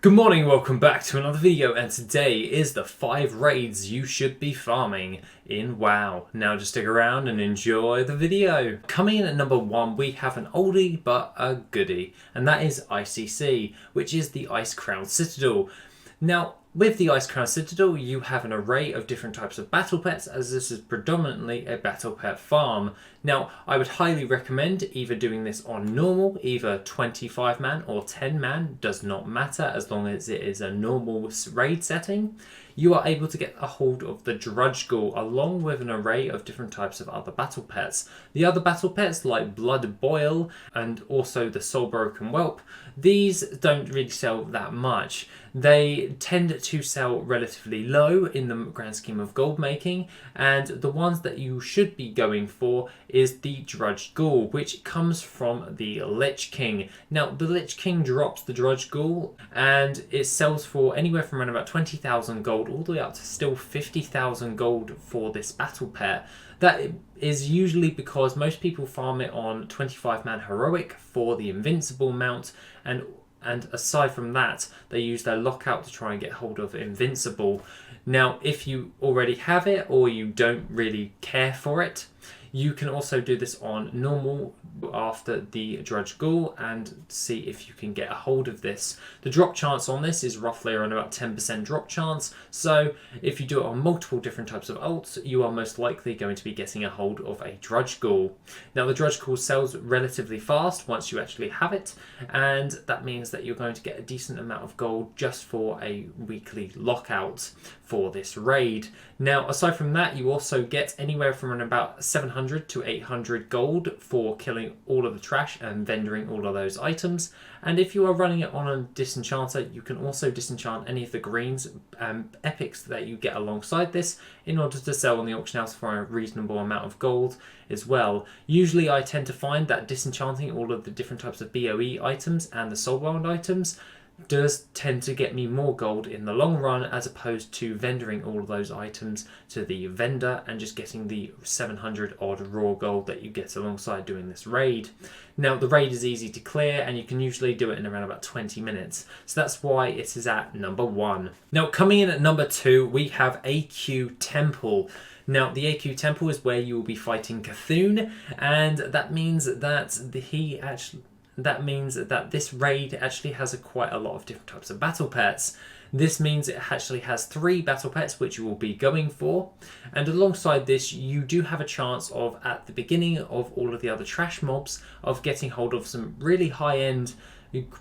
Good morning, welcome back to another video, and today is the 5 raids you should be farming in WoW. Now just stick around and enjoy the video. Coming in at number 1 we have an oldie but a goodie, and that is ICC, which is the Icecrown Citadel. Now with the Icecrown Citadel you have an array of different types of battle pets, as this is predominantly a battle pet farm. Now I would highly recommend either doing this on normal, either 25 man or 10 man, does not matter as long as it is a normal raid setting. You are able to get a hold of the Drudge Ghoul along with an array of different types of other battle pets. The other battle pets like Blood Boil and also the Soul Broken Whelp, these don't really sell that much. They tend to sell relatively low in the grand scheme of gold making, and the ones that you should be going for is the Drudge Ghoul, which comes from the Lich King. Now the Lich King drops the Drudge Ghoul and it sells for anywhere from around about 20,000 gold all the way up to still 50,000 gold for this battle pet. That is usually because most people farm it on 25 man heroic for the invincible mount, and aside from that they use their lockout to try and get hold of invincible. Now if you already have it or you don't really care for it, you can also do this on normal after the Drudge Ghoul and see if you can get a hold of this. The drop chance on this is roughly around about 10% drop chance, so if you do it on multiple different types of ults, you are most likely going to be getting a hold of a Drudge Ghoul. Now the Drudge Ghoul sells relatively fast once you actually have it, and that means that you're going to get a decent amount of gold just for a weekly lockout for this raid. Now aside from that, you also get anywhere from about 700 to 800 gold for killing all of the trash and vendoring all of those items. And if you are running it on a disenchanter, you can also disenchant any of the greens and epics that you get alongside this in order to sell on the auction house for a reasonable amount of gold as well. Usually I tend to find that disenchanting all of the different types of BOE items and the soulbound items does tend to get me more gold in the long run, as opposed to vendoring all of those items to the vendor and just getting the 700 odd raw gold that you get alongside doing this raid. Now the raid is easy to clear and you can usually do it in around about 20 minutes, so that's why it is at number 1. Now coming in at number 2 we have AQ Temple. Now the AQ Temple is where you will be fighting Cthulhu, and that means that this raid actually has quite a lot of different types of battle pets. This means it actually has 3 battle pets which you will be going for, and alongside this you do have a chance of, at the beginning of all of the other trash mobs, of getting hold of some really high-end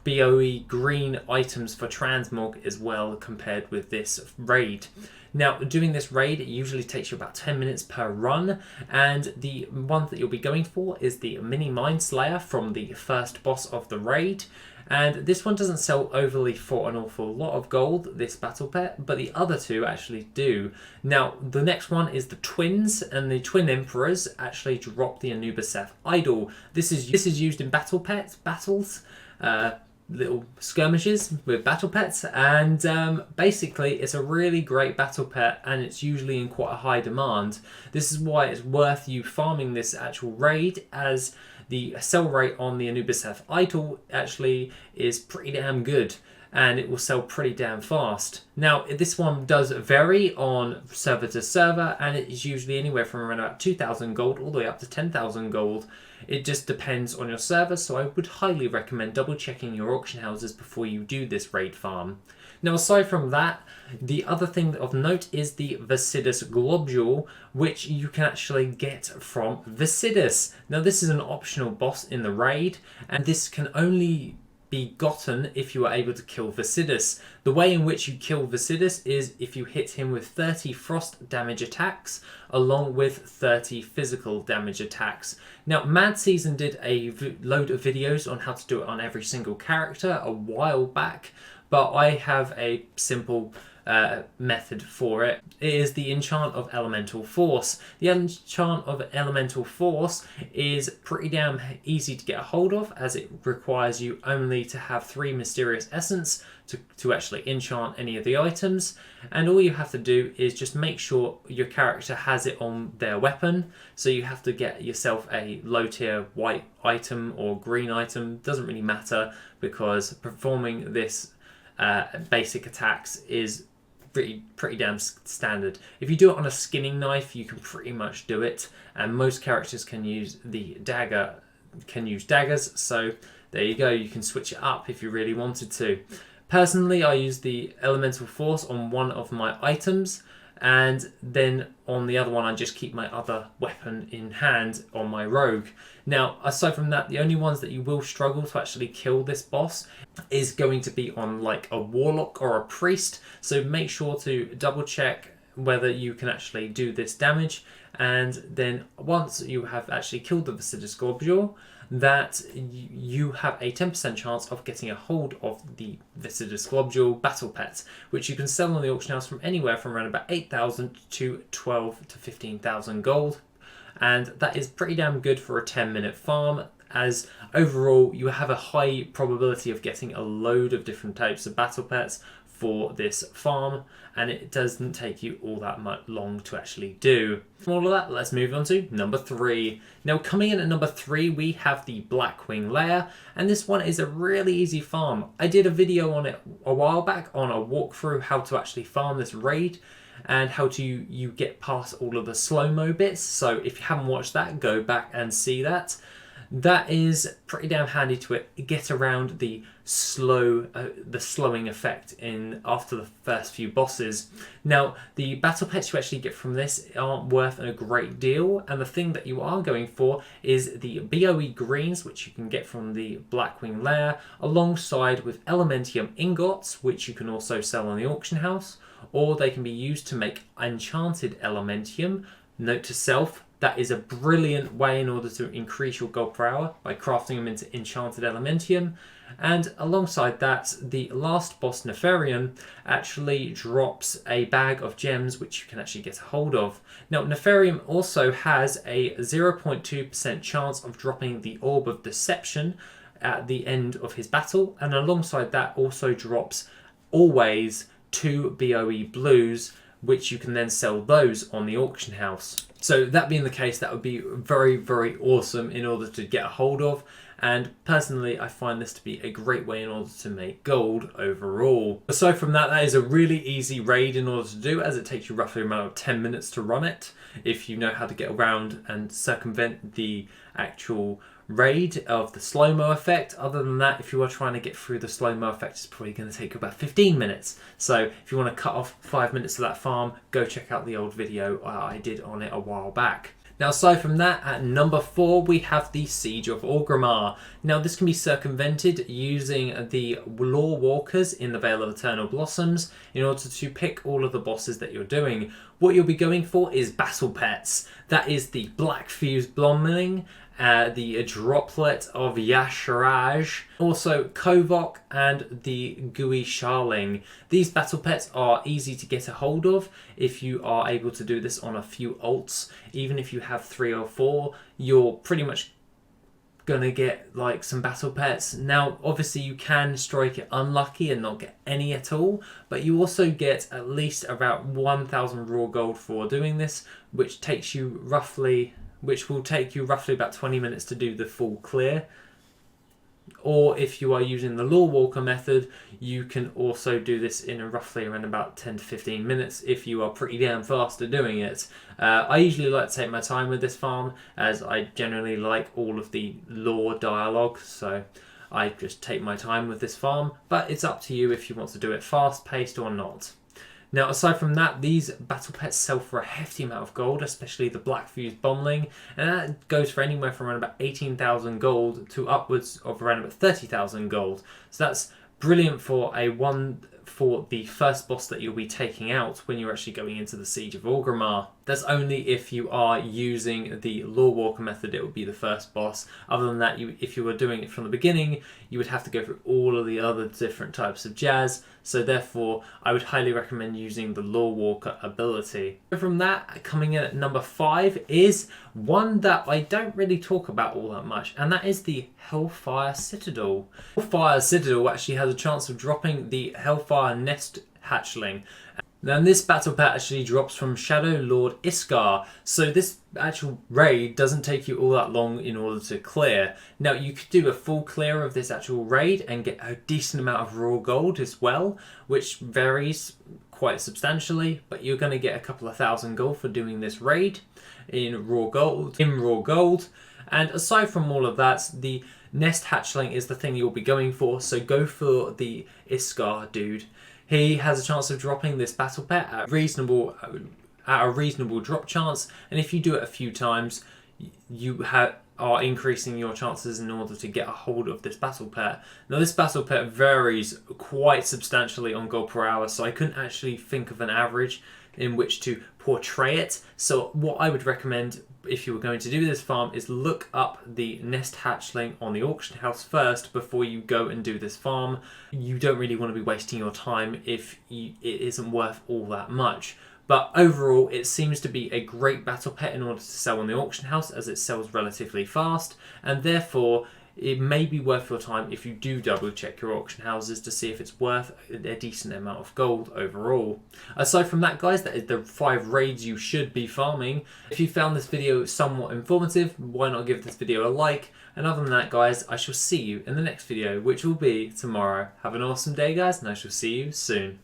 BOE green items for transmog as well compared with this raid. Now doing this raid, it usually takes you about 10 minutes per run, and the one that you'll be going for is the Mini Mind Slayer from the first boss of the raid. And this one doesn't sell overly for an awful lot of gold, this battle pet, but the other two actually do. Now the next one is the Twins, and the Twin Emperors actually drop the Anubiseth Idol. This is used in battle pets battles, little skirmishes with battle pets, and basically it's a really great battle pet and it's usually in quite a high demand. This is why it's worth you farming this actual raid, as the sell rate on the Anubiseth Idol actually is pretty damn good and it will sell pretty damn fast. Now this one does vary on server to server, and it is usually anywhere from around about 2,000 gold all the way up to 10,000 gold. It just depends on your server, so I would highly recommend double checking your auction houses before you do this raid farm. Now aside from that, the other thing of note is the Viscidus Globule, which you can actually get from Viscidus. Now this is an optional boss in the raid, and this can only be gotten if you are able to kill Viscidus. The way in which you kill Viscidus is if you hit him with 30 frost damage attacks along with 30 physical damage attacks. Now Mad Season did a load of videos on how to do it on every single character a while back, but I have a simple method for it. It is the enchant of Elemental Force. The enchant of Elemental Force is pretty damn easy to get a hold of, as it requires you only to have 3 Mysterious Essence to actually enchant any of the items, and all you have to do is just make sure your character has it on their weapon. So you have to get yourself a low tier white item or green item, doesn't really matter, because performing this basic attacks is pretty damn standard. If you do it on a skinning knife, you can pretty much do it, and most characters can use daggers, so there you go, you can switch it up if you really wanted to. Personally, I use the elemental force on one of my items, and then on the other one I just keep my other weapon in hand on my rogue. Now, aside from that, the only ones that you will struggle to actually kill this boss is going to be on like a warlock or a priest, so make sure to double check whether you can actually do this damage, and then once you have actually killed the Basiliscus Globule, that you have a 10% chance of getting a hold of the Basiliscus Globule battle pet, which you can sell on the auction house from anywhere from around about 8,000 to 12 to 15,000 gold, and that is pretty damn good for a 10-minute farm, as overall you have a high probability of getting a load of different types of battle pets for this farm, and it doesn't take you all that much long to actually do. From all of that, let's move on to number 3. Now, coming in at number 3, we have the Blackwing Lair, and this one is a really easy farm. I did a video on it a while back on a walkthrough how to actually farm this raid and how to you get past all of the slow-mo bits, so if you haven't watched that, go back and see that. That is pretty damn handy to get around the slowing effect after the first few bosses. Now, the battle pets you actually get from this aren't worth a great deal, and the thing that you are going for is the BOE greens, which you can get from the Blackwing Lair, alongside with Elementium ingots, which you can also sell on the auction house, or they can be used to make enchanted Elementium. Note to self, that is a brilliant way in order to increase your gold per hour by crafting them into enchanted Elementium. And alongside that, the last boss, Nefarian, actually drops a bag of gems which you can actually get a hold of. Now, Nefarian also has a 0.2% chance of dropping the Orb of Deception at the end of his battle, and alongside that also drops always 2 BOE blues, which you can then sell those on the auction house. So that being the case, that would be very, very awesome in order to get a hold of. And personally, I find this to be a great way in order to make gold overall. Aside from that, that is a really easy raid in order to do, as it takes you roughly around 10 minutes to run it, if you know how to get around and circumvent the actual raid of the slow-mo effect. Other than that, if you are trying to get through the slow-mo effect, it's probably going to take about 15 minutes. So if you want to cut off 5 minutes of that farm, go check out the old video I did on it a while back. Now, aside from that, at number 4, we have the Siege of Orgrimmar. Now, this can be circumvented using the Lore Walkers in the Vale of Eternal Blossoms in order to pick all of the bosses that you're doing. What you'll be going for is battle pets. That is the Black Fused Blomling, the Droplet of Yasharaj, also Kovok, and the Gooey Sharling. These battle pets are easy to get a hold of if you are able to do this on a few ults. Even if you have 3 or 4, you're pretty much gonna get like some battle pets. Now, obviously you can strike it unlucky and not get any at all, but you also get at least about 1,000 raw gold for doing this, which will take you roughly about 20 minutes to do the full clear. Or if you are using the Lore Walker method, you can also do this in roughly around about 10 to 15 minutes if you are pretty damn fast at doing it. I usually like to take my time with this farm, as I generally like all of the lore dialogue, so I just take my time with this farm, but it's up to you if you want to do it fast-paced or not. Now, aside from that, these battle pets sell for a hefty amount of gold, especially the Black Fused Bombling, and that goes for anywhere from around about 18,000 gold to upwards of around about 30,000 gold. So that's brilliant for the first boss that you'll be taking out when you're actually going into the Siege of Orgrimmar. That's only if you are using the Lore Walker method, it would be the first boss. Other than that, if you were doing it from the beginning, you would have to go through all of the other different types of jazz. So therefore, I would highly recommend using the Lore Walker ability. From that, coming in at number 5 is one that I don't really talk about all that much, and that is the Hellfire Citadel. Hellfire Citadel actually has a chance of dropping the Hellfire Nest hatchling. Then this battle pet actually drops from Shadow Lord Iskar, so this actual raid doesn't take you all that long in order to clear. Now you could do a full clear of this actual raid and get a decent amount of raw gold as well, which varies quite substantially, but you're going to get a couple of thousand gold for doing this raid in raw gold. And aside from all of that, the nest hatchling is the thing you'll be going for, so go for the Iskar dude. He has a chance of dropping this battle pet at a reasonable drop chance, and if you do it a few times, you are increasing your chances in order to get a hold of this battle pet. Now this battle pet varies quite substantially on gold per hour, so I couldn't actually think of an average in which to portray it. So what I would recommend if you were going to do this farm is look up the nest hatchling on the auction house first before you go and do this farm. You don't really want to be wasting your time if it isn't worth all that much. But overall, it seems to be a great battle pet in order to sell on the auction house, as it sells relatively fast, and therefore it may be worth your time if you do double check your auction houses to see if it's worth a decent amount of gold overall. Aside from that, guys, that is the 5 raids you should be farming. If you found this video somewhat informative, why not give this video a like? And other than that, guys, I shall see you in the next video, which will be tomorrow. Have an awesome day, guys, and I shall see you soon.